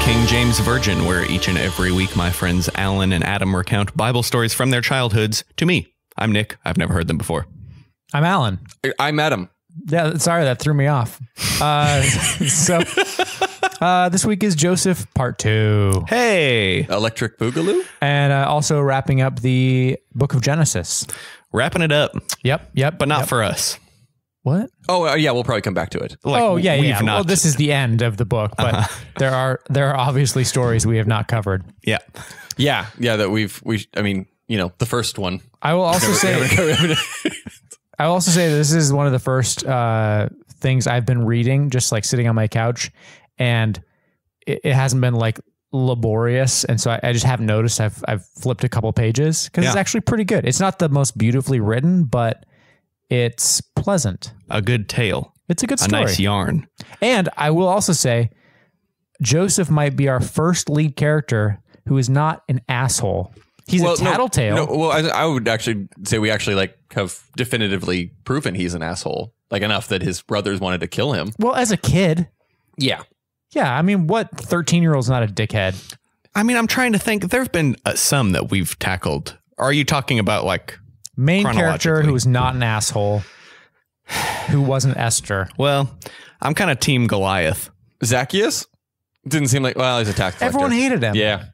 King James Virgin, where each and every week my friends Alan and Adam recount Bible stories from their childhoods to me. I'm Nick. I've never heard them before. I'm Alan. I'm Adam. Yeah, sorry, that threw me off. This week is Joseph Part 2. Hey! Electric Boogaloo? And also wrapping up the book of Genesis. Wrapping it up. Yep. But not for us. What? Oh, yeah, we'll probably come back to it. Like, yeah. Well, this is the end of the book, but there are obviously stories we have not covered. Yeah. Yeah, that the first one. I will also say this is one of the first things I've been reading, just like sitting on my couch, and it hasn't been like laborious, and so I just haven't noticed. I've flipped a couple pages because it's actually pretty good. It's not the most beautifully written, but it's pleasant. A good tale. It's a good story. A nice yarn. And I will also say, Joseph might be our first lead character who is not an asshole. He's a tattletale. I would actually say we actually have definitively proven he's an asshole, enough that his brothers wanted to kill him. Well, as a kid. Yeah. Yeah. I mean, what 13-year-old's not a dickhead? I mean, I'm trying to think. There have been some that we've tackled. Are you talking about main character who was not an asshole, who wasn't Esther? Well, I'm kind of team Goliath. Zacchaeus? Didn't seem like, he's a tax collector. Everyone hated him. Yeah.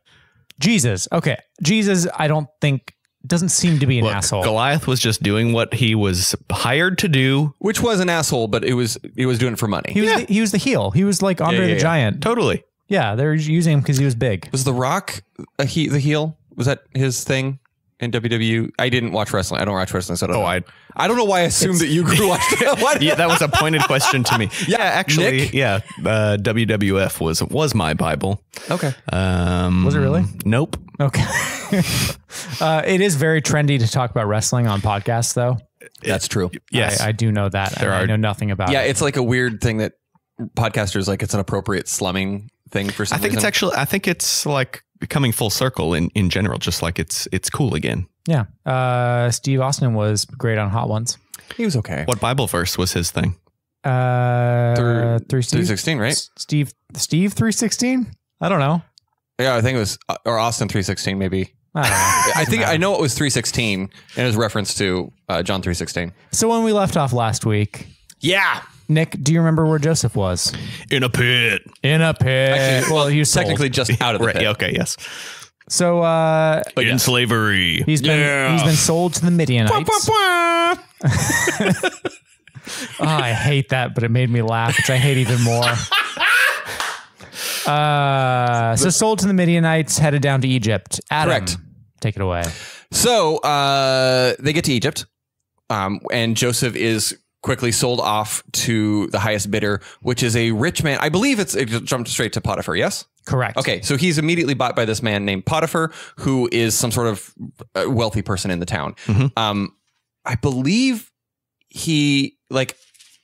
Jesus. Okay. Jesus, I don't think, doesn't seem to be an asshole. Goliath was just doing what he was hired to do. Which was an asshole, but he was doing it for money. He was the heel. He was like Andre the Giant. Totally. Yeah, they're using him because he was big. Was The Rock the heel? Was that his thing in WWE? I didn't watch wrestling. I don't watch wrestling, so I don't know. I don't know why I assumed that you grew up. Yeah, that was a pointed question to me. Yeah, actually, Nick? WWF was my Bible. Okay. Was it really? Nope. Okay. It is very trendy to talk about wrestling on podcasts, though. That's true. Yes. I do know that. I know nothing about it. Yeah, it's like a weird thing that podcasters, it's an appropriate slumming thing for some reason. I think it's coming full circle in general, just like it's cool again. Yeah. Steve Austin was great on Hot Ones. He was okay. What Bible verse was his thing? 316, right? Steve 316? I don't know. Yeah, I think it was, or Austin 316 maybe. I don't know. I know it was 316 and it was reference to John 3:16. So when we left off last week. Yeah. Nick, do you remember where Joseph was? In a pit. Actually, he was technically just out of the pit. Okay, yes. So in slavery. He's been sold to the Midianites. I hate that, but it made me laugh, which I hate even more. So sold to the Midianites, headed down to Egypt. Adam, correct. Take it away. So they get to Egypt, and Joseph is quickly sold off to the highest bidder, which is a rich man. I believe it jumped straight to Potiphar, yes? Correct. Okay, so he's immediately bought by this man named Potiphar, who is some sort of wealthy person in the town. Mm-hmm. I believe he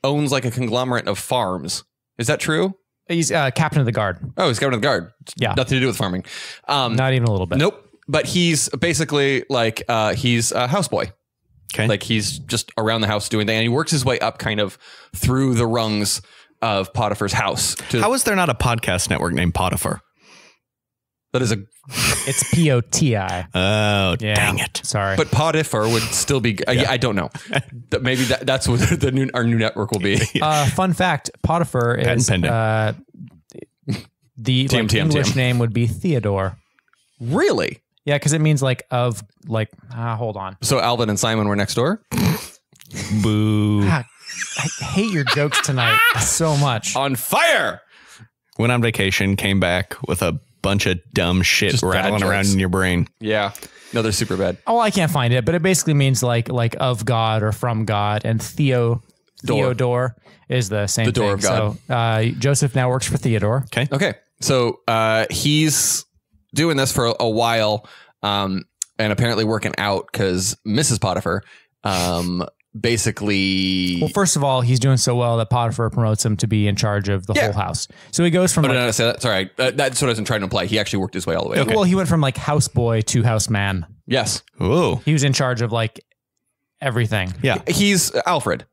owns a conglomerate of farms. Is that true? He's captain of the guard. Oh, he's captain of the guard. Yeah. Nothing to do with farming. Not even a little bit. Nope. But he's basically he's a houseboy. Okay. He's just around the house doing that. And he works his way up kind of through the rungs of Potiphar's house. How is there not a podcast network named Potiphar? That is it's POTI. Oh, yeah. Dang it. Sorry. But Potiphar would still be, I don't know. Maybe that's what our new network will be. Fun fact, Potiphar is the English name would be Theodore. Really? Yeah, because it means hold on. So Alvin and Simon were next door? Boo. God, I hate your jokes tonight so much. On fire. Went on vacation, came back with a bunch of dumb shit just rattling around in your brain. Yeah. No, they're super bad. Oh, I can't find it, but it basically means like of God or from God, and Theodore is the same thing. The door of God. So Joseph now works for Theodore. Okay. So he's doing this for a while, and apparently working out because Mrs. Potiphar basically... Well, first of all, he's doing so well that Potiphar promotes him to be in charge of the whole house. So he goes from... no, say that. Sorry. That's what I was trying to imply. He actually worked his way all the way. Okay. Well, he went from houseboy to houseman. Yes. Ooh. He was in charge of everything. Yeah. He's Alfred.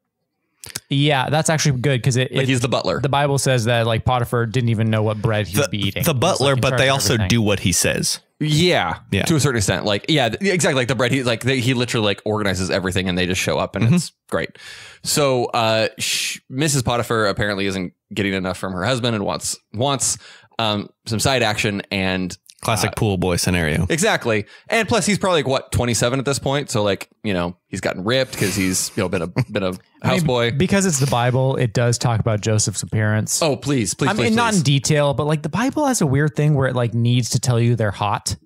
Yeah, that's actually good because Like he's the butler. The Bible says that like Potiphar didn't even know what bread he would be eating. The butler, He was, like, in but charge they of also everything. do what he says. Yeah, Yeah. to a certain extent. Like, yeah, exactly. Like the bread, he literally like organizes everything, and they just show up, and it's great. So, Mrs. Potiphar apparently isn't getting enough from her husband and wants some side action, and Classic pool boy scenario. exactly. And plus, he's probably like what 27 at this point, so like he's gotten ripped because he's been a houseboy. Because it's the Bible, it does talk about Joseph's appearance. Oh, please. I mean, not in detail, but like the Bible has a weird thing where it like needs to tell you they're hot.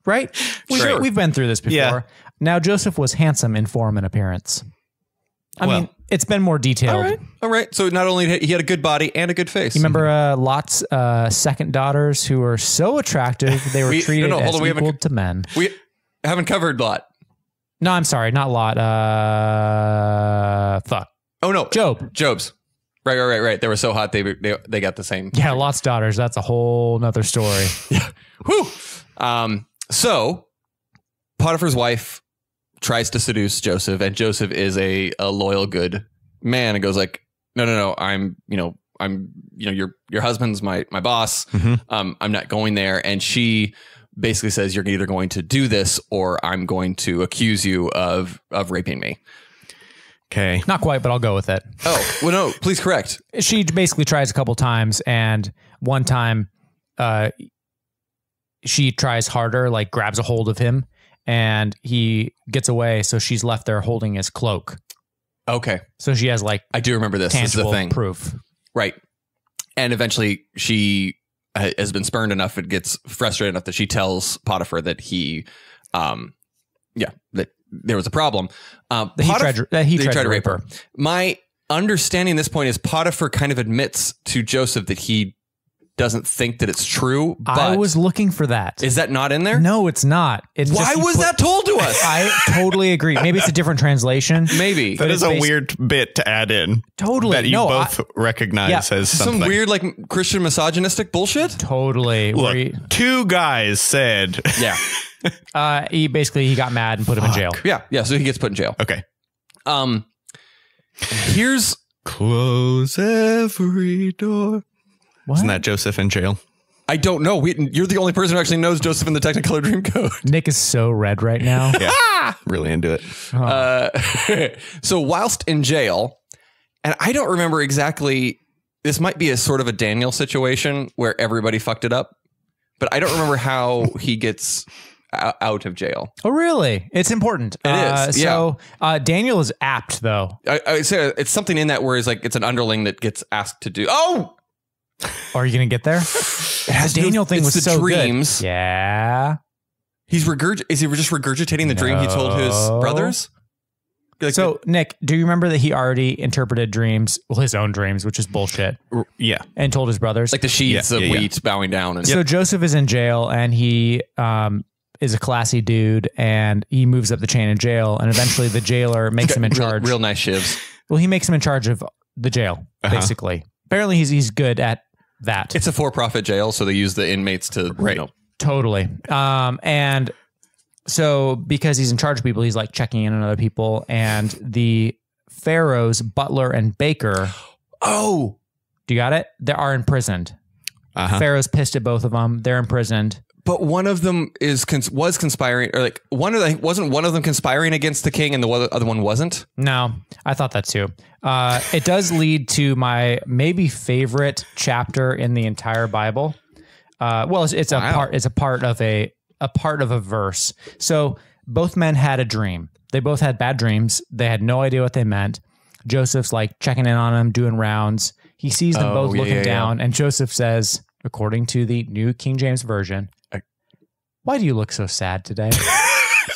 Right? Sure. We've been through this before. Yeah. Now, Joseph was handsome in form and appearance. I mean, it's been more detailed. All right. So not only he had a good body and a good face. You remember Lot's second daughters who were so attractive they were treated as equal to men. We haven't covered Lot. No, I'm sorry, not Lot. Fuck. Oh no, Job's. Right. They were so hot they got the same. Yeah, Lot's daughters. That's a whole nother story. Yeah. Whew. So Potiphar's wife tries to seduce Joseph, and Joseph is a loyal, good man, and goes like, no, I'm your husband's my boss. I'm not going there. And she basically says, you're either going to do this or I'm going to accuse you of raping me. Okay. Not quite, but I'll go with it. Oh, well, no, please correct. She basically tries a couple times, and one time she tries harder, like grabs a hold of him, and he gets away. So she's left there holding his cloak. Okay. So she has like I do remember this. This is the tangible thing. proof. Right. And eventually she has been spurned enough. It gets frustrated enough that she tells Potiphar that that there was a problem. That he tried to rape her. My understanding at this point is Potiphar kind of admits to Joseph that he doesn't think that it's true. But I was looking for that. is that not in there? No, it's not. It's Why was that told to us? I totally agree. Maybe it's a different translation. Maybe. That is it's a weird bit to add in. Totally. That you No, both recognize as something. Some weird like Christian misogynistic bullshit. Totally. Look, Where two guys said. Yeah. he got mad and put him in jail. Yeah. So he gets put in jail. Okay. Here's Close every door. What? Isn't that Joseph in jail? I don't know. You're the only person who actually knows Joseph in the Technicolor Dreamcoat. Nick is so red right now. Yeah. Really into it. So whilst in jail, and I don't remember exactly, this might be a sort of a Daniel situation where everybody fucked it up, but I don't remember how he gets out of jail. Oh, really? It's important. It is, So Daniel is apt, though. I say it's something in that where it's an underling that gets asked to do. Oh, Are you going to get there? The Daniel thing was so dreams. good. Yeah. Is he just regurgitating the dream he told his brothers? Like So, Nick, do you remember that he already interpreted dreams, well, his own dreams, which is bullshit, Yeah. and told his brothers? like the sheets of wheat bowing down. And So Joseph is in jail, and he is a classy dude, and he moves up the chain in jail, and eventually the jailer makes him in charge. Real nice shivs. Well, he makes him in charge of the jail, basically. Apparently, he's good at that. It's a for-profit jail, so they use the inmates to Totally. And so because he's in charge of people, he's like checking in on other people, and the Pharaoh's butler and baker. Oh, Do you got it? They are imprisoned. Pharaoh's pissed at both of them. They're imprisoned. but one of them was conspiring, or like wasn't one of them conspiring against the king, and the other one wasn't. No, I thought that too. It does lead to my maybe favorite chapter in the entire Bible. Well, it's a part. It's a part of a verse. So both men had a dream. They both had bad dreams. They had no idea what they meant. Joseph's like checking in on them, doing rounds. He sees them both looking down, and Joseph says, according to the New King James Version, "Why do you look so sad today?"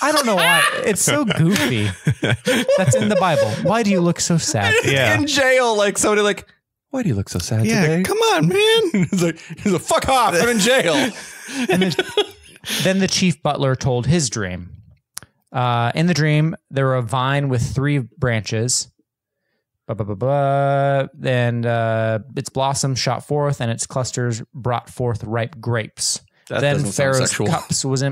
I don't know why. It's so goofy. That's in the Bible. Why do you look so sad? Yeah. In jail, like somebody like, why do you look so sad today? Come on, man. he's like, fuck off. I'm in jail. And then the chief butler told his dream. In the dream, there were a vine with 3 branches. And its blossoms shot forth, and its clusters brought forth ripe grapes. Then Pharaoh's cups was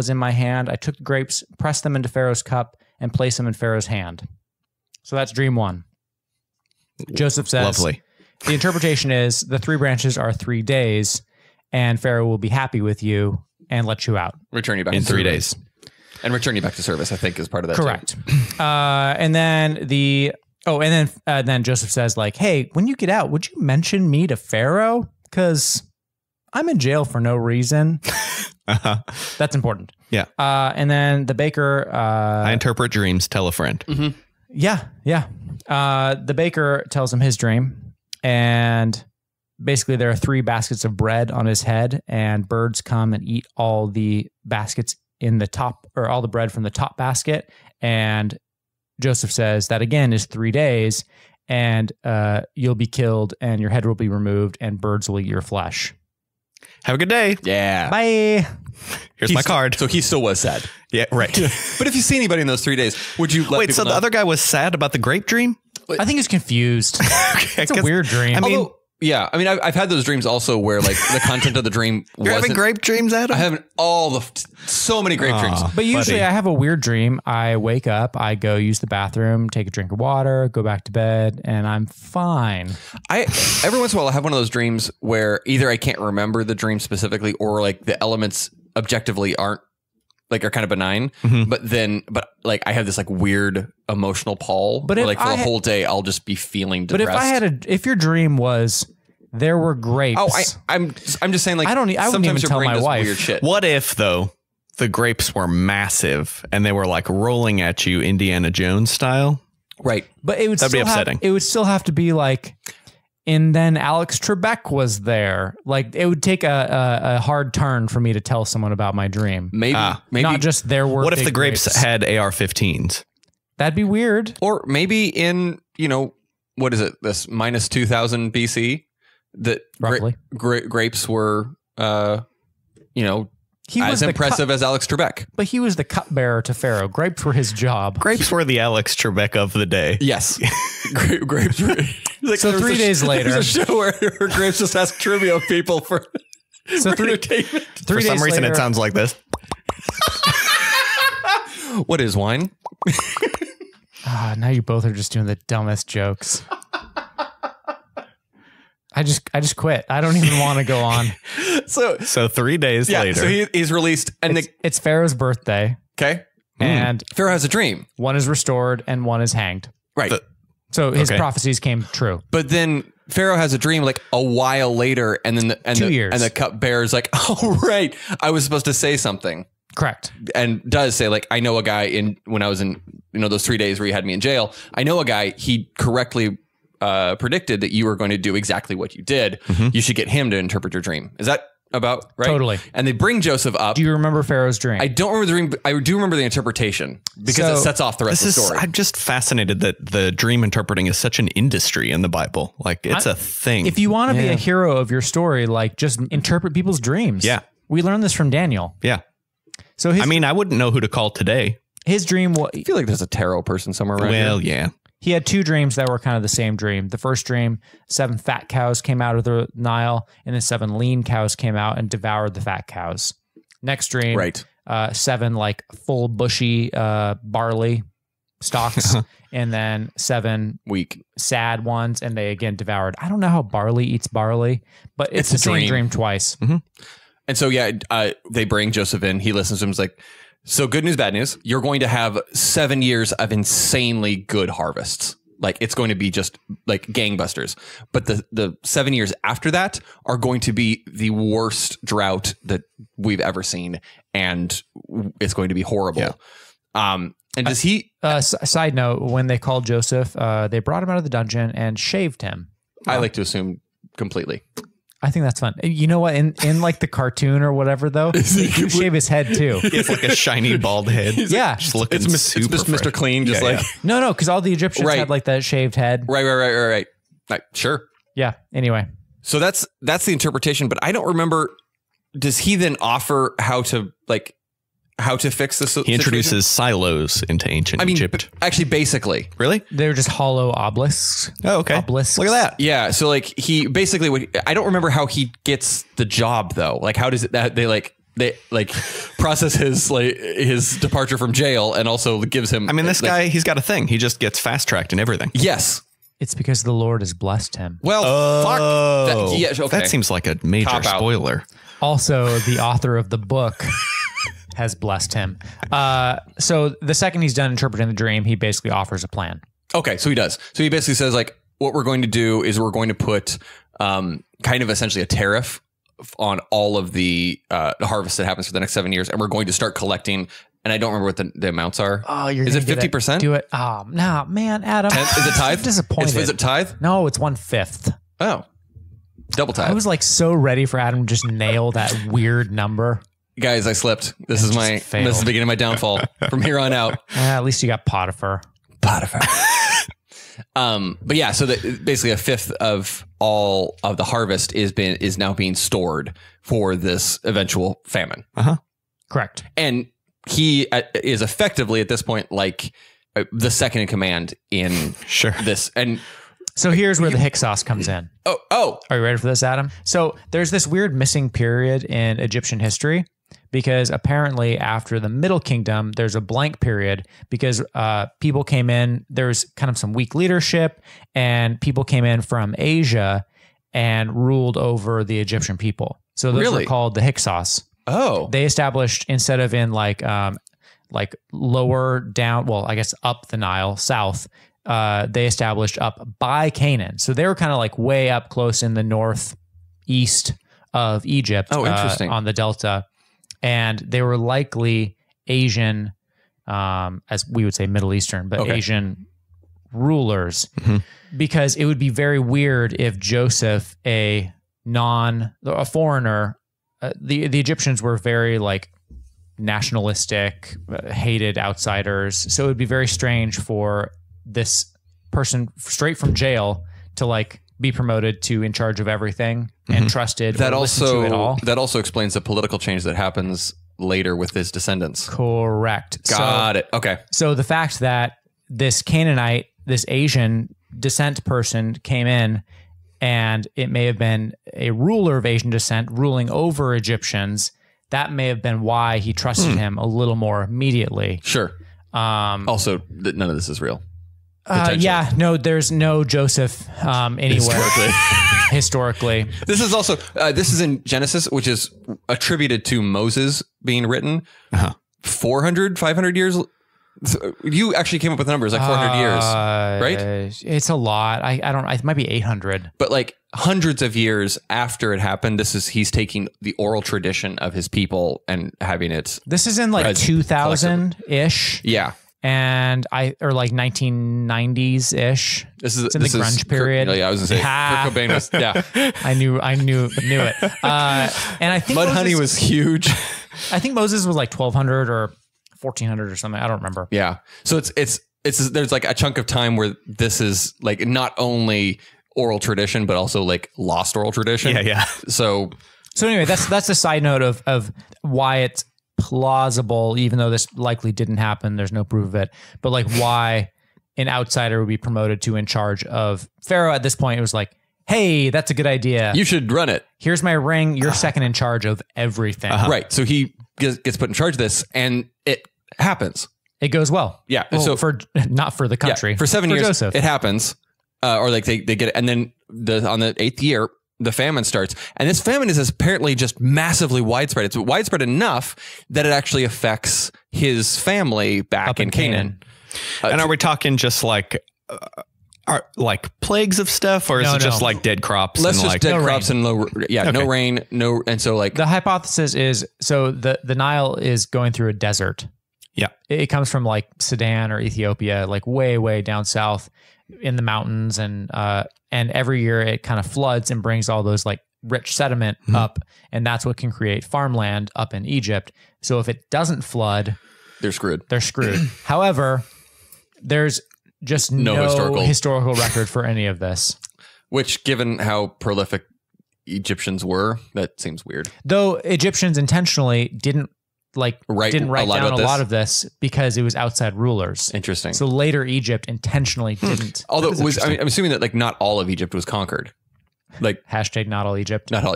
in my hand. I took the grapes, pressed them into Pharaoh's cup, and placed them in Pharaoh's hand. So that's dream 1. Joseph says, Lovely. the interpretation is the 3 branches are 3 days, and Pharaoh will be happy with you and let you out. Return you back In to 3 service. days. And return you back to service, I think, is part of that. Correct. And then Joseph says, like, hey, when you get out, would you mention me to Pharaoh? Because I'm in jail for no reason. Uh-huh. That's important. Yeah. And then the baker. I interpret dreams. Tell a friend. Yeah. The baker tells him his dream, and basically there are 3 baskets of bread on his head, and birds come and eat all the baskets in the top, or all the bread from the top basket. And Joseph says that again is 3 days, and you'll be killed, and your head will be removed, and birds will eat your flesh. Have a good day. Yeah. Bye. Here's my card. So he still was sad. Yeah, right. But if you see anybody in those 3 days, would you let Wait, people so know? the other guy was sad about the grape dream? I think he's confused. It's a weird dream. I mean, Although, yeah, I mean, I've had those dreams also where like the content of the dream you're having wasn't. grape dreams, Adam? I have so many grape dreams. But usually buddy. I have a weird dream. I wake up, I go use the bathroom, take a drink of water, go back to bed, and I'm fine. Every once in a while I have one of those dreams where either I can't remember the dream specifically, or like the elements objectively are kind of benign, but like I have this like weird emotional pull. But where, if like for I the whole day I'll just be feeling depressed. If your dream was there were grapes. I'm just saying, like, I wouldn't sometimes even your tell brain my does wife. weird shit. What if, though, the grapes were massive and they were like rolling at you Indiana Jones style? Right. But it would That'd be still upsetting. it would still have to be like, and then Alex Trebek was there. Like it would take a hard turn for me to tell someone about my dream. Maybe Not just there were. What if big the grapes had AR-15s? That'd be weird. or maybe in, what is it? This minus 2000 BC that Roughly. grapes were, He as was the impressive as Alex Trebek. but he was the cupbearer to Pharaoh. Grapes were his job. Grapes were the Alex Trebek of the day. Yes. Grapes were. Like, So there was 3 days later- there's a show where Grapes just asked trivia of people for So three entertainment. For some days reason, later, it sounds like this. What is wine? now you both are just doing the dumbest jokes. I just quit. I don't even want to go on. So 3 days later. so he's released, and It's Pharaoh's birthday, okay, and Pharaoh has a dream, one is restored and one is hanged. right? So his Okay. prophecies came true. But then Pharaoh has a dream like a while later, and then 2 years. and the cupbearer's like, "Oh right, I was supposed to say something," Correct. and does say like, "I know a guy when I was in those 3 days where you had me in jail. I know a guy. He correctly predicted that you were going to do exactly what you did. You should get him to interpret your dream." Is that about right? Totally. And they bring Joseph up. Do you remember Pharaoh's dream? I don't remember the dream, but I do remember the interpretation because So, it sets off the rest of the story. I'm just fascinated that the dream interpreting is such an industry in the Bible. Like it's a thing. If you want to be a hero of your story, like just interpret people's dreams. Yeah. We learned this from Daniel. yeah. So his, I mean, I wouldn't know who to call today. his dream was, I feel like there's a tarot person somewhere around Well, here. yeah. he had 2 dreams that were kind of the same dream. The first dream, 7 fat cows came out of the Nile, and then 7 lean cows came out and devoured the fat cows. Next dream, Right. 7 like full bushy barley stalks, and then 7 Weak. sad ones, and they again devoured. I don't know how barley eats barley, but it's It's a the same dream. dream twice. And so, they bring Joseph in. He listens to him. He's like, so good news, bad news. You're going to have 7 years of insanely good harvests. Like it's going to be just like gangbusters. But the 7 years after that are going to be the worst drought that we've ever seen. And it's going to be horrible. Yeah. And does he, Side note, when they called Joseph, they brought him out of the dungeon and shaved him. I like to assume completely. I think that's fun. You know what? In like the cartoon or whatever, though, he could shave his head too. It's like a shiny bald head. Yeah. Just looking It's super just Mr. fresh. Clean, just Yeah, like, yeah. No, because all the Egyptians Right. had like that shaved head. right. Sure. Yeah. Anyway, So that's the interpretation, but I don't remember. Does he then offer how to fix this? He introduces silos into ancient Egypt. Actually, basically, Really? they were just hollow obelisks. Oh, okay. Obelisks. Look at that. yeah. So like he basically, I don't remember how he gets the job though. Like how does it that they process his departure from jail and also gives him. I mean, this guy, he's got a thing. He just gets fast tracked and everything. Yes. It's because the Lord has blessed him. Well, fuck. That seems like a major Cop out. spoiler. Also, the author of the book has blessed him. So the second he's done interpreting the dream, he basically offers a plan. Okay, so he does. So he basically says, like, what we're going to do is we're going to put kind of essentially a tariff on all of the harvest that happens for the next 7 years, and we're going to start collecting. And I don't remember what the amounts are. Oh, you're is it 50%? Do it. Oh, no, man, Adam. Is it tithe? I'm disappointed. Is it tithe? No, it's 1/5. Oh, double tithe. I was like so ready for Adam to just nail that weird number. Guys, I slipped. This is the beginning of my downfall. From here on out. At least you got Potiphar. But yeah, so basically a fifth of all of the harvest is now being stored for this eventual famine. Correct. And he is effectively at this point like the second in command in this. And so here's where the Hyksos comes in. Oh, are you ready for this, Adam? So there's this weird missing period in Egyptian history because apparently after the Middle Kingdom, there's a blank period because people came in. There's kind of some weak leadership, and people came in from Asia and ruled over the Egyptian people. So those are called the Hyksos. Oh, they established instead of in like lower down, well, I guess up the Nile south, they established up by Canaan. So they were kind of like way up close in the northeast of Egypt. Oh, interesting. On the Delta. And they were likely Asian, as we would say Middle Eastern, but Asian rulers, because it would be very weird if Joseph, a foreigner, the Egyptians were very like nationalistic, hated outsiders. So it would be very strange for this person straight from jail to like be promoted to in charge of everything and trusted. That also explains the political change that happens later with his descendants. Correct. Got it. Okay. So the fact that this Canaanite, this Asian descent person came in, and it may have been a ruler of Asian descent ruling over Egyptians, that may have been why he trusted him a little more immediately. Sure. Also, none of this is real. Yeah, no, there's no Joseph anywhere historically. This is also this is in Genesis, which is attributed to Moses being written 400, 500 years. You actually came up with numbers like 400 years, right? It's a lot. I don't. It might be 800, but like hundreds of years after it happened, he's taking the oral tradition of his people and having it. This is in like 2000 ish. Yeah. And or like 1990s ish. It's in the grunge period. Yeah, I was gonna say Kurt Cobain was. Yeah, I knew it. And I think Mudhoney was huge. I think Moses was like 1200 or 1400 or something. I don't remember. Yeah. So it's there's like a chunk of time where this is like not only oral tradition but also like lost oral tradition. Yeah. So anyway, that's the side note of why it's plausible, even though this likely didn't happen. There's no proof of it, but like why an outsider would be promoted to in charge of Pharaoh at this point. It was like, hey, that's a good idea. You should run it. Here's my ring. You're second in charge of everything. Right. So he gets put in charge of this, and it happens. It goes well. Yeah. Well, so not for the country. For 7 years, Joseph. It happens. Or like they get it, and then on the 8th year, the famine starts, and this famine is apparently just massively widespread. It's widespread enough that it actually affects his family back in Canaan. And are we talking just like plagues of stuff, or is it just like dead crops? Less just dead crops rain. and low. Yeah, no rain, no, and so like the hypothesis is so the Nile is going through a desert. Yeah, it comes from like Sudan or Ethiopia, like way down south in the mountains, and every year it kind of floods and brings all those like rich sediment up, and that's what can create farmland up in Egypt. So if it doesn't flood, they're screwed. However, there's just no historical record for any of this. Which, given how prolific Egyptians were, that seems weird. Though Egyptians intentionally didn't write down a lot of this because it was outside rulers. Interesting. So later Egypt intentionally didn't. Although I'm assuming that like not all of Egypt was conquered. Like hashtag not all Egypt. Not all.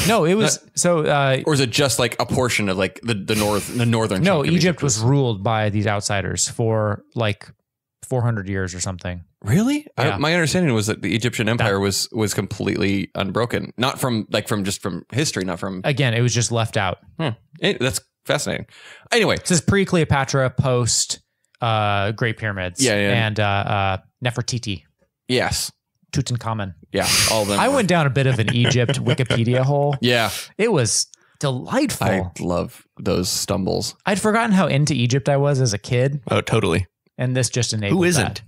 No, it was or is it just like a portion of like the northern? No, Egypt was ruled by these outsiders for like 400 years or something. Really? Yeah. My understanding was that the Egyptian Empire was completely unbroken, not from history, not from. Again, it was just left out. That's fascinating. Anyway, This is pre-Cleopatra, post Great Pyramids. Yeah. And Nefertiti, yes, Tutankhamun. yeah, all of them. I went down a bit of an Egypt Wikipedia hole. Yeah, It was delightful. I love those stumbles. I'd forgotten how into Egypt I was as a kid, Oh, totally. and this just enabled Who isn't?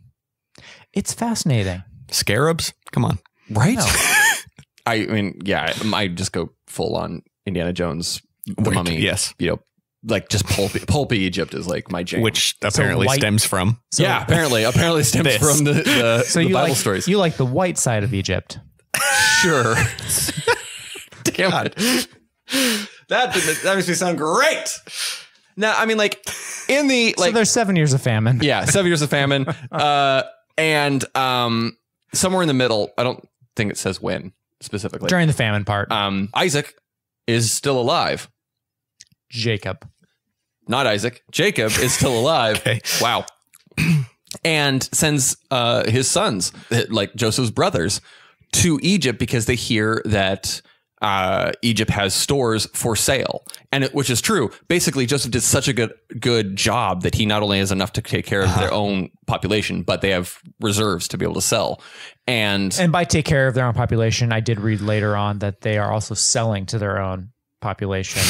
that. It's fascinating. Scarabs? Come on. Right? No. I mean, yeah, I just go full on Indiana Jones, the Wait, Mummy. yes. You know, like just pulpy Egypt is like my jam. Which apparently white- stems from. So, yeah, apparently stems This. from the So the you Bible like stories. you like the white side of Egypt. Sure. Damn it. That makes me sound great. Now, I mean, like in the So there's 7 years of famine. yeah, 7 years of famine, and somewhere in the middle. I don't think it says when specifically. During the famine part, Isaac is still alive. Jacob. Not Isaac. Jacob is still alive. Okay. Wow. And sends his sons, like Joseph's brothers, to Egypt because they hear that Egypt has stores for sale, and which is true. Basically, Joseph did such a good job that he not only has enough to take care of their own population, but they have reserves to be able to sell. And by take care of their own population, I did read later on that they are also selling to their own population.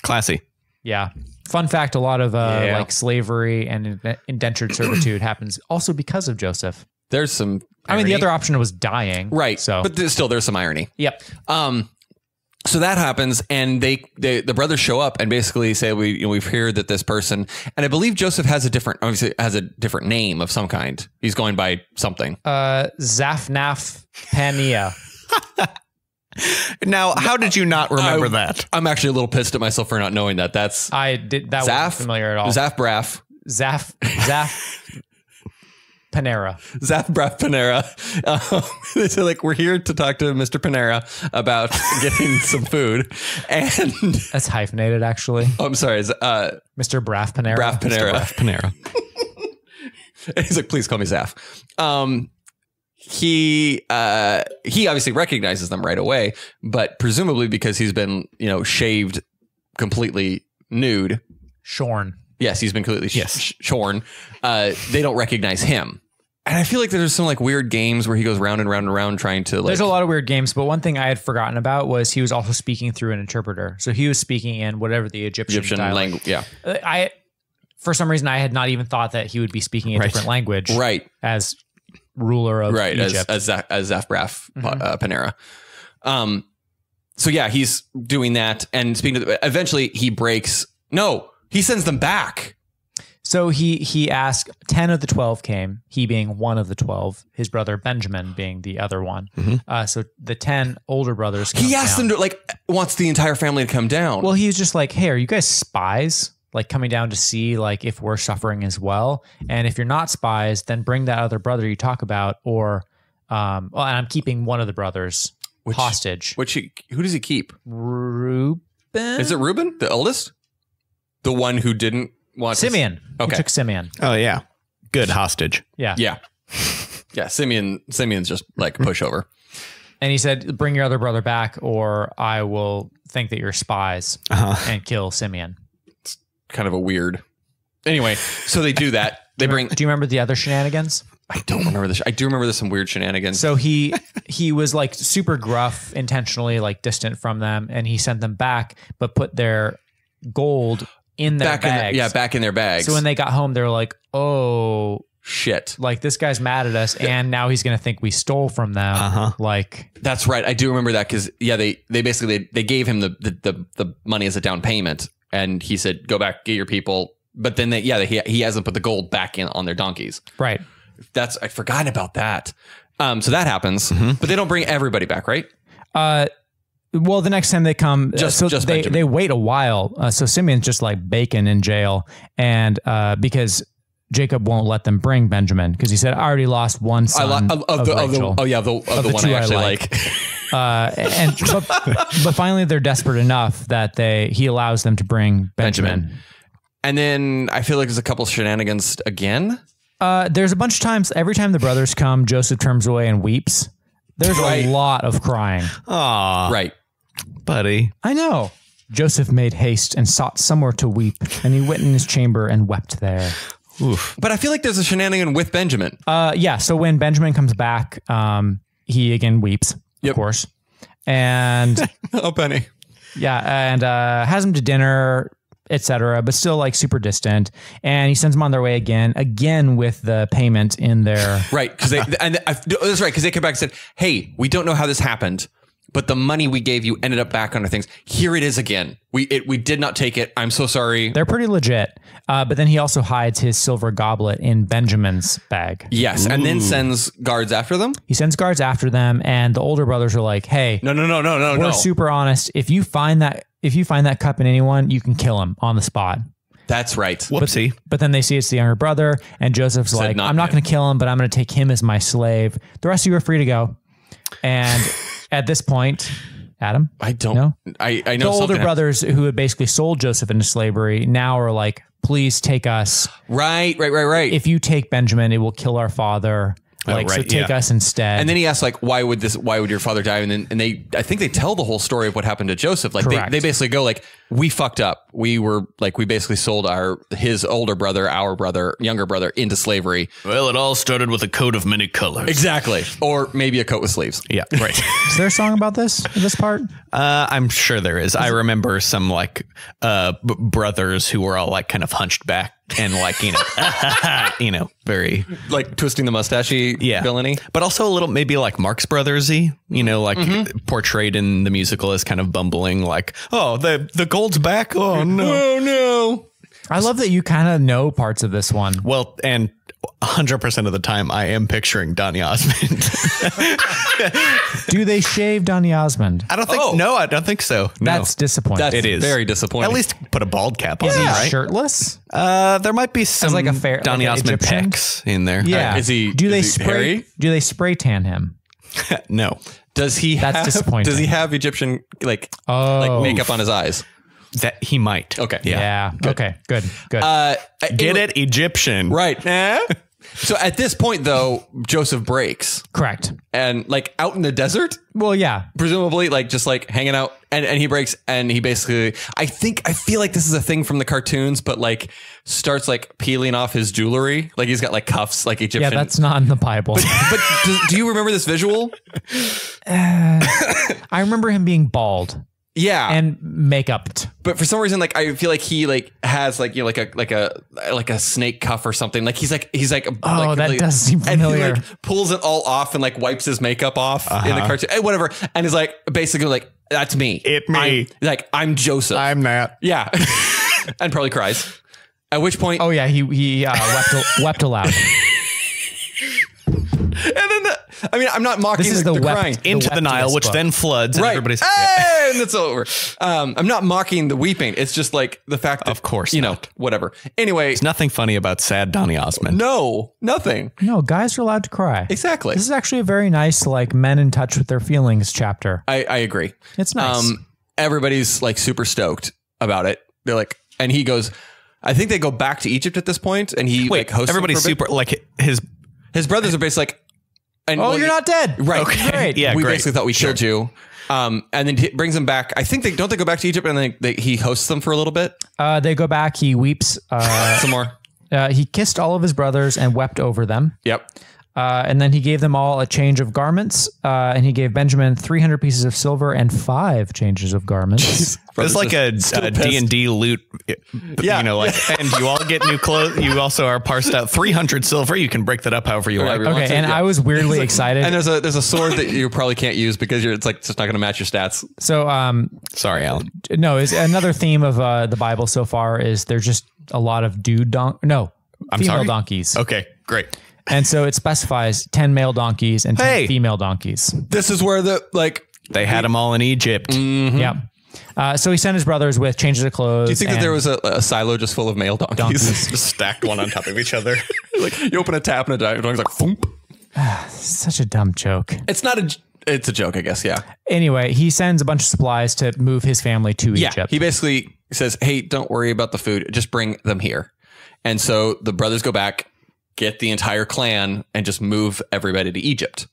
Classy. Yeah. Fun fact, a lot of Yeah. like slavery and indentured servitude happens also because of Joseph. there's some. I mean, the irony. other option was dying. right? So, but still, there's some irony. yep. So that happens, and the brothers show up and basically say, we've heard that this person, and I believe Joseph has a different name of some kind. He's going by something. Zaphnath Paneah. Now, how did you not remember that? I'm actually a little pissed at myself for not knowing that. That's I did that. Zaph, Wasn't familiar at all. Zaph Braff. Zaph Panera. Zaph Braff Panera. They say, like, we're here to talk to Mr. Panera about getting some food. And That's hyphenated, actually. I'm sorry, Mr. Braff Panera. Braff Panera. Panera. He's like, please call me Zaph. He obviously recognizes them right away, but presumably because he's been, shaved completely nude. Shorn. Yes, he's been completely Yes. shorn. They don't recognize him. And I feel like there's some like weird games where he goes round and round and round trying to like. There's a lot of weird games, but one thing I had forgotten about was he was also speaking through an interpreter. So he was speaking in whatever the Egyptian dialect. language. Yeah. For some reason, I had not even thought that he would be speaking a Right. different language. Right. As ruler of Egypt. As Zaph Braff Panera. So yeah, he's doing that and speaking to eventually he breaks. No, he sends them back. So he asked, 10 of the 12 came, he being one of the 12, his brother Benjamin being the other one. So the 10 older brothers come He asked down. them to wants the entire family to come down. Well, he was just like, hey, are you guys spies? Like coming down to see like if we're suffering as well. And if you're not spies, then bring that other brother you talk about, or and I'm keeping one of the brothers hostage. Who does he keep? Reuben? Is it Reuben, the eldest? The one who didn't want Simeon. Okay. He took Simeon. Oh, yeah. Good hostage. Yeah. Yeah. Yeah. Simeon's just like a pushover. And he said, bring your other brother back or I will think that you're spies and kill Simeon. Kind of a weird. Anyway, so they do that. They bring. Do you remember the other shenanigans? I don't remember this. I do remember there's some weird shenanigans. So he was like super gruff, intentionally like distant from them, and he sent them back, but put their gold in their bags. back in their bags. So when they got home, they were like, "Oh shit, like this guy's mad at us, and now he's gonna think we stole from them." Like that's right. I do remember that because they basically they gave him the money as a down payment, and he said, "Go back, get your people." But then he hasn't put the gold back in on their donkeys. Right. I'd forgotten about that. So that happens, but they don't bring everybody back, right? Well, the next time they come, Just Benjamin. they wait a while. So Simeon's just like bacon in jail, and because Jacob won't let them bring Benjamin because he said, "I already lost one son of Rachel." The one two I I actually like. like. But finally they're desperate enough that he allows them to bring Benjamin. And then I feel like there's a couple shenanigans again. There's a bunch of times, every time the brothers come, Joseph turns away and weeps. There's Right. a lot of crying. Aw, Right. buddy. I know. Joseph made haste and sought somewhere to weep, and he went in his chamber and wept there. Oof. But I feel like there's a shenanigan with Benjamin. Yeah. So when Benjamin comes back, he again weeps, Yep. of course, and Oh, Penny. yeah, and has him to dinner, etc. But still like super distant, and he sends them on their way again with the payment in their. Right. Because that's right. Because they came back and said, "Hey, we don't know how this happened, but the money we gave you ended up back on our things. Here it is again. We did not take it. I'm so sorry." They're pretty legit, but then he also hides his silver goblet in Benjamin's bag. Yes, and then sends guards after them. He sends guards after them, and the older brothers are like, "Hey, No. we're super honest. If you find that cup in anyone, you can kill him on the spot." That's right. Whoopsie. But then they see it's the younger brother, and Joseph's like, not "I'm not him. going to kill him, but I'm going to take him as my slave. The rest of you are free to go." And at this point, Adam, I don't. No? I the know older something. brothers who had basically sold Joseph into slavery now are like, "Please take us. Right. If you take Benjamin, it will kill our father. Like, so right, take yeah. us instead." And then he asks, like, why would your father die? And I think they tell the whole story of what happened to Joseph. Like Correct. they basically go like, we fucked up. We basically sold his older brother, our brother, younger brother into slavery. Well, it all started with a coat of many colors. Exactly. Or maybe a coat with sleeves. Yeah, right. Is there a song about this part? I'm sure there is. I remember some like brothers who were all like kind of hunched back and like, very Like twisting the mustachey villainy. but also a little maybe like Marx Brothers-y, like portrayed in the musical as kind of bumbling, like, oh, the gold's back. Oh no. Oh no. I love that you kind of know parts of this one. Well, and 100% of the time I am picturing Donny Osmond. Do they shave Donny Osmond? I don't think, no, I don't think so. No. That's disappointing. That's It is. very disappointing. At least put a bald cap on Is him, he right? shirtless? There might be some like a fair- Donny like an Osmond Egyptian? pecs in there. Yeah. Is he- Do they is he spray? hairy? Do they spray tan him? No. Does he That's have, disappointing. Does he have Egyptian like makeup on his eyes? That he might. Okay. Yeah. Okay. Good. Get it? Egyptian. Right. So at this point, though, Joseph breaks Correct. and like out in the desert, Well, yeah. presumably, like just like hanging out, and he breaks and he basically, I feel like this is a thing from the cartoons, but like starts like peeling off his jewelry, like he's got like cuffs, like Egyptian. Yeah, that's not in the Bible. But do you remember this visual? I remember him being bald Yeah, and makeup. but for some reason, like I feel like he like has like like a snake cuff or something. Like he's like Oh, that does seem And he familiar. like pulls it all off and like wipes his makeup off in the cartoon, whatever. And he's like basically like, that's me. I'm Joseph. I'm not. Yeah, and probably cries. At which point, Oh yeah, he wept aloud. and then I'm not mocking This is the the wept- crying. Into the Nile, weptiest which book. then floods. And Right. everybody's. Hey, and it's over. I'm not mocking the weeping. It's just like the fact that, Of course you know, not. whatever. Anyway, There's nothing funny about sad Donny Osmond. no, nothing. No, guys are allowed to cry. Exactly. This is actually a very nice, like, men in touch with their feelings chapter. I agree. It's nice. Everybody's like super stoked about it. They're like, and he goes, I think they go back to Egypt at this point, and he Wait, like hosts them everybody's for a bit. super like his. His brothers are basically like, and Oh, well, you're not dead. right. Okay. Great. Yeah, we great. basically thought we killed you. And then he brings them back. I think they go back to Egypt, and then he hosts them for a little bit. They go back. He weeps. Some more. He kissed all of his brothers and wept over them. Yep. And then he gave them all a change of garments. And he gave Benjamin 300 pieces of silver and 5 changes of garments. It's like a D&D loot, Yeah. and you all get new clothes. You also are parsed out 300 silver. You can break that up however you like. Whatever. Okay, and I was weirdly excited. And there's a sword that you probably can't use because it's just not going to match your stats. So, Sorry, Alan. no, is another theme of the Bible so far is there's just a lot of female sorry? donkeys. Okay, great. And so it specifies 10 male donkeys and 10 Hey! female donkeys. This is where They had them all in Egypt. Yeah. So he sent his brothers with changes of clothes. do you think that there was a silo just full of male donkeys? Just stacked one on top of each other. Like you open a tap and a donkey's like, thump. such a dumb joke. It's a joke, I guess. Yeah. Anyway, he sends a bunch of supplies to move his family to Yeah. Egypt. He basically says, hey, don't worry about the food. Just bring them here. And so the brothers go back get the entire clan and just move everybody to Egypt.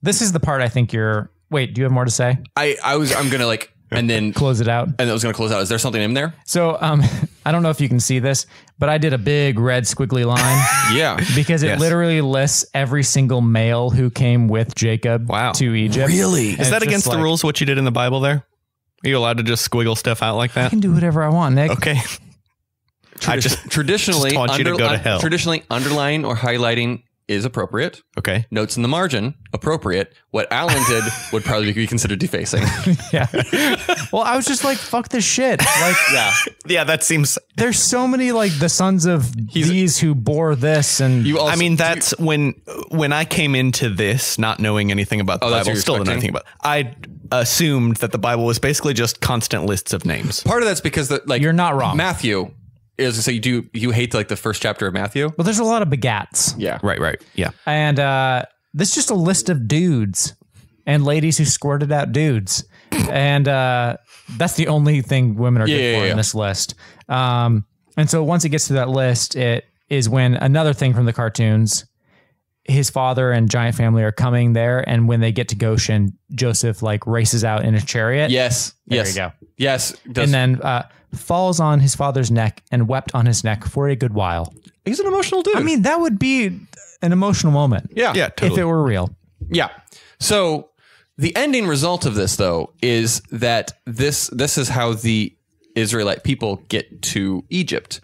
This is the part I think you're. Wait, do you have more to say? I'm gonna like, and then Close it out. and I was gonna close out. Is there something in there? So I don't know if you can see this, but I did a big red squiggly line Yeah. because it literally lists every single male who came with Jacob to Egypt. Really? Is And that it's against just the like, rules, what you did in the Bible there? Are you allowed to just squiggle stuff out like I that? can do whatever I want, Nick. Okay. I just Traditionally, just want you to go to hell. Traditionally, underlining or highlighting is appropriate. Okay. Notes in the margin, appropriate. What Alan did would probably be considered defacing. Yeah. Well, I was just like, fuck this shit. Like, Yeah. Yeah, that seems. there's so many like the sons of these who bore this, and You also, I mean, that's when I came into this not knowing anything about the Oh, that's what Bible, you're still didn't know expecting? anything about. I assumed that the Bible was basically just constant lists of names. part of that's because You're not wrong. Matthew is so you hate like the first chapter of Matthew. well, there's a lot of begats. Yeah. Right. Yeah. And this is just a list of dudes and ladies who squirted out dudes. And that's the only thing women are good for in this list. And so once it gets to that list, it is when another thing from the cartoons, his father and giant family are coming there. And when they get to Goshen, Joseph like races out in a chariot. Yes. There yes. you go. Yes. And then falls on his father's neck and wept on his neck for a good while. he's an emotional dude. I mean, that would be an emotional moment. yeah. Yeah, totally. If it were real. Yeah. So the ending result of this, though, is that this is how the Israelite people get to Egypt.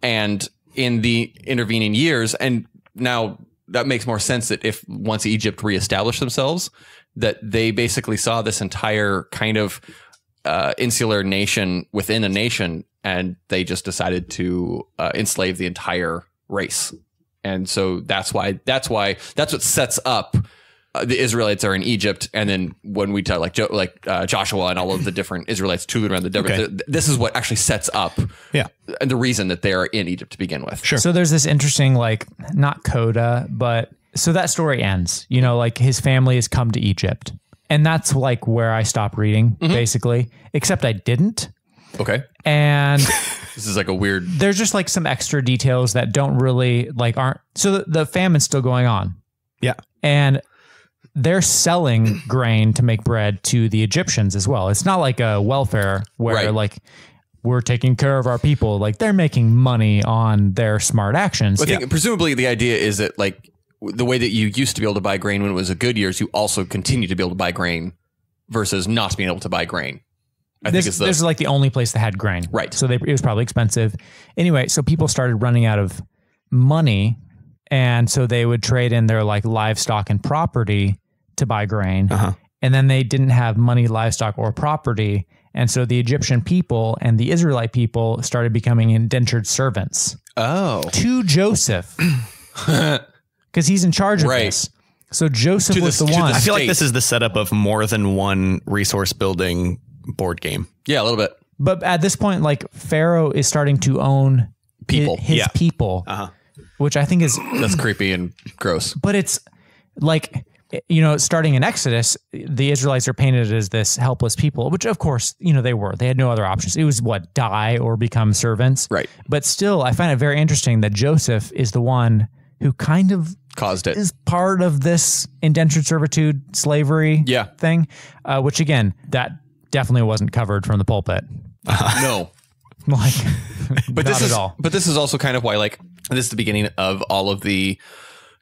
And in the intervening years, and now that makes more sense that if once Egypt reestablished themselves, that they basically saw this entire kind of insular nation within a nation, and they just decided to enslave the entire race. And so that's what sets up the Israelites are in Egypt. And then when we tell like Joshua and all of the different Israelites tooling around the different, this is what actually sets up and the reason that they're in Egypt to begin with. Sure. So there's this interesting, like, not coda, but so that story ends, you know, like his family has come to Egypt. And that's like where I stopped reading, basically, except I didn't. Okay. And This is like a weird. there's just like some extra details that don't really like aren't. So the famine's still going on. Yeah. And they're selling grain to make bread to the Egyptians as well. It's not like a welfare where like we're taking care of our people. Like they're making money on their smart actions. I think presumably the idea is that like the way that you used to be able to buy grain when it was a good years, you also continue to be able to buy grain versus not being able to buy grain. This is like the only place that had grain. Right. So it was probably expensive. Anyway, so people started running out of money. And so they would trade in their like livestock and property to buy grain. And then they didn't have money, livestock, or property. And so the Egyptian people and the Israelite people started becoming indentured servants to Joseph because he's in charge of this. So Joseph was the one. I feel like this is the setup of more than one resource building board game. Yeah, a little bit. But at this point, like Pharaoh is starting to own People. his people, which I think is, That's creepy and gross. but it's like, you know, starting in Exodus, the Israelites are painted as this helpless people, which of course, you know, they were. They had no other options. It was what, die or become servants. Right. But still, I find it very interesting that Joseph is the one who kind of Caused it. is part of this indentured servitude slavery thing, which again, that definitely wasn't covered from the pulpit. No. Like, But not at all. But this is also kind of why, like, this is the beginning of all of the,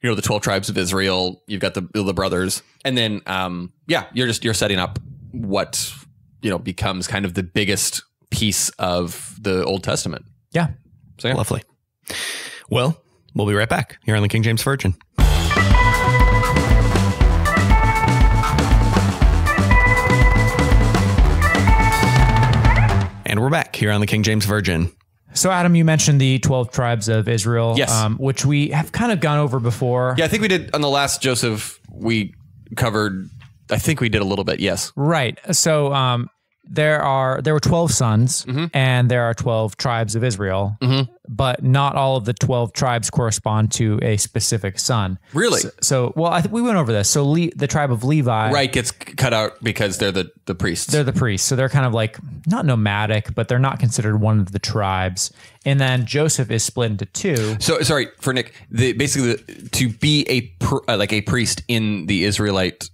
you know, the 12 tribes of Israel. You've got the brothers, and then, you're setting up what, you know, becomes kind of the biggest piece of the Old Testament. Yeah. So yeah. Lovely. Well, we'll be right back here on the King James Virgin. And we're back here on the King James Virgin. So, Adam, you mentioned the 12 tribes of Israel, Yes. Which we have kind of gone over before. Yeah, I think we did on the last Joseph. We covered. I think we did a little bit. Yes. Right. So, there were 12 sons and there are 12 tribes of Israel, but not all of the 12 tribes correspond to a specific son. Really? So well, I think we went over this. So the tribe of Levi, Right, gets cut out because they're the priests. they're the priests. So they're kind of like not nomadic, but they're not considered one of the tribes. And then Joseph is split into two. So sorry for Nick. Basically, to be a priest in the Israelite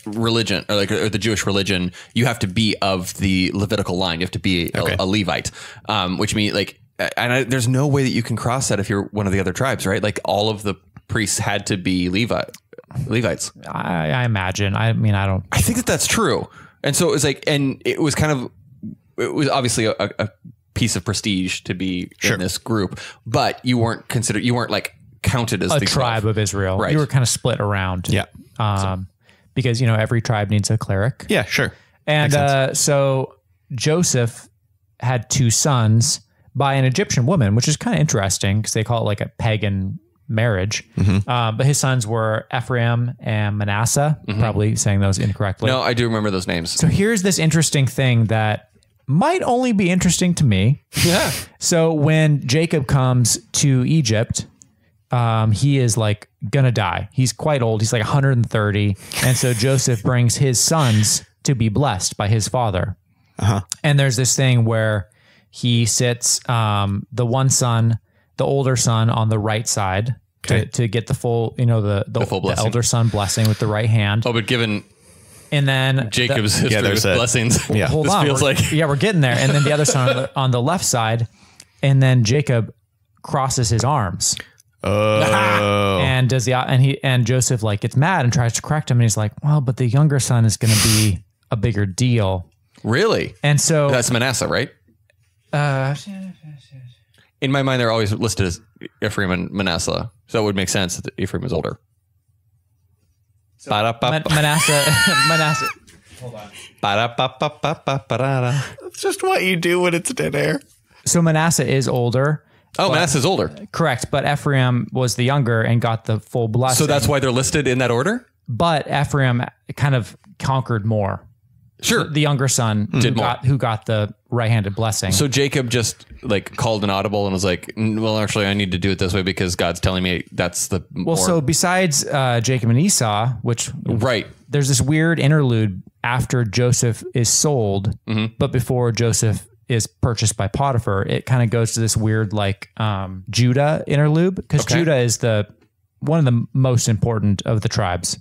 religion or the Jewish religion, you have to be of the Levitical line. You have to be a Levite, which means there's no way that you can cross that if you're one of the other tribes, right? Like all of the priests had to be Levites. I imagine. I mean, I don't. I think that's true. And so it was like, and it was obviously a piece of prestige to be in this group, but you weren't like counted as A the tribe 12. of Israel. Right. You were kind of split around. Yeah. Because, every tribe needs a cleric. Yeah, sure. And so Joseph had two sons by an Egyptian woman, which is kind of interesting because they call it like a pagan marriage. But his sons were Ephraim and Manasseh, probably saying those incorrectly. No, I do remember those names. So here's this interesting thing that might only be interesting to me. Yeah. So when Jacob comes to Egypt, he is like gonna die. He's quite old. He's like 130. And so Joseph brings his sons to be blessed by his father. And there's this thing where he sits the one son, the older son, on the right side to get the full, the full blessing. elder son blessing with the right hand. Oh, but given And then Jacob's history with blessings, hold this on, feels like we're getting there. And then the other son on the left side, and then Jacob crosses his arms. And does and Joseph like gets mad and tries to correct him, and he's like, well, but the younger son is going to be a bigger deal. Really? And so That's Manasseh, right? In my mind, they're always listed as Ephraim and Manasseh, so it would make sense that Ephraim is older. Manasseh. That's just what you do when it's dead air. So Manasseh is older. Oh, Manasseh's older. Correct. But Ephraim was the younger and got the full blessing. So that's why they're listed in that order? But Ephraim kind of conquered more. Sure. The younger son who got the right-handed blessing. So Jacob just like called an audible and was like, well, actually, I need to do it this way because God's telling me that's the well, so besides Jacob and Esau, which right. There's this weird interlude after Joseph is sold, but before Joseph is purchased by Potiphar, it kind of goes to this weird like Judah interlude because Judah is one of the most important of the tribes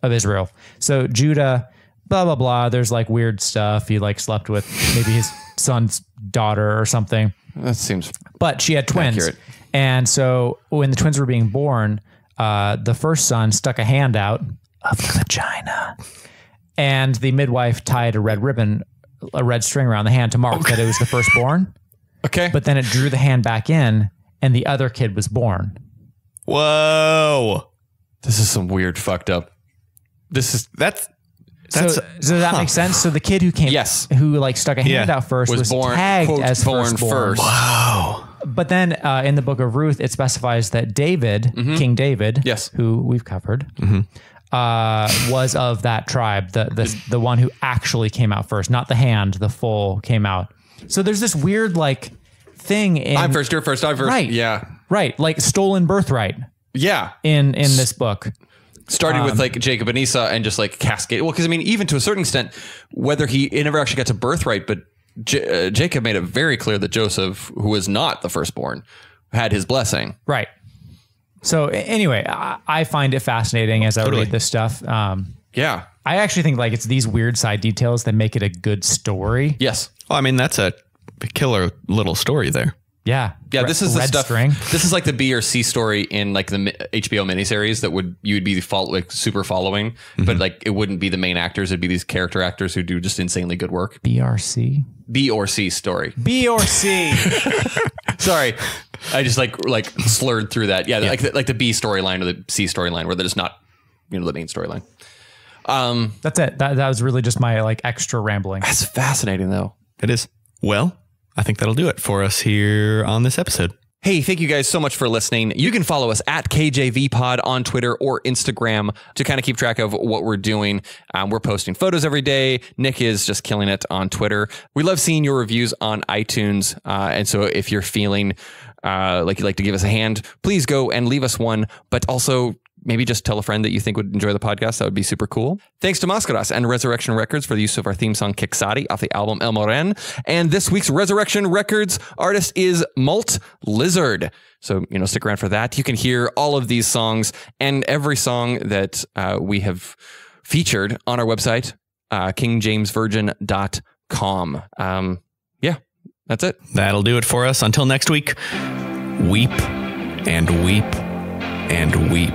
of Israel. So Judah, blah, blah, blah. There's like weird stuff. He like slept with maybe his son's daughter or something. That seems But she had twins. accurate. And so when the twins were being born, the first son stuck a hand out of the vagina. And the midwife tied a red string around the hand to mark that it was the firstborn. Okay. But then it drew the hand back in and the other kid was born. Whoa. This is some weird fucked up. So does that make sense? So the kid who who like stuck a hand out first was born, tagged quote, as born firstborn. first. Wow. But then in the book of Ruth, it specifies that David, King David, who we've covered, was of that tribe, the one who actually came out first, not the hand, the full came out. So there's this weird like thing in I'm first, you're first, I'm first. Right. Yeah. Right. Like stolen birthright Yeah. in this book. Starting with like Jacob and Esau and just like cascade. Well, because I mean, even to a certain extent, whether he never actually got to birthright, but Jacob made it very clear that Joseph, who was not the firstborn, had his blessing. Right. So anyway, I find it fascinating as I read this stuff. Yeah. I actually think like it's these weird side details that make it a good story. Yes. Well, I mean, that's a killer little story there. Yeah. Yeah, this is the red stuff. String. This is like the B or C story in like the HBO miniseries that you would be like super following, but like it wouldn't be the main actors. It'd be these character actors who do just insanely good work. BRC. B or C story. B or C. Sorry, I just like slurred through that. Yeah, like the B storyline or the C storyline where they're just not the main storyline. That's it. That was really just my like extra rambling. That's fascinating though. It is. Well, I think that'll do it for us here on this episode. Hey, thank you guys so much for listening. You can follow us at KJVPod on Twitter or Instagram to kind of keep track of what we're doing. We're posting photos every day. Nick is just killing it on Twitter. We love seeing your reviews on iTunes. And so if you're feeling like you'd like to give us a hand, please go and leave us one. But also maybe just tell a friend that you think would enjoy the podcast. That would be super cool. Thanks to Mascaras and Resurrection Records for the use of our theme song Kixari off the album El Moren. And this week's Resurrection Records artist is Malt Lizard. So, stick around for that. You can hear all of these songs and every song that we have featured on our website, kingjamesvirgin.com. Yeah, that's it. That'll do it for us. Until next week, weep and weep and weep.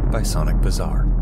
By Sonic Bazaar.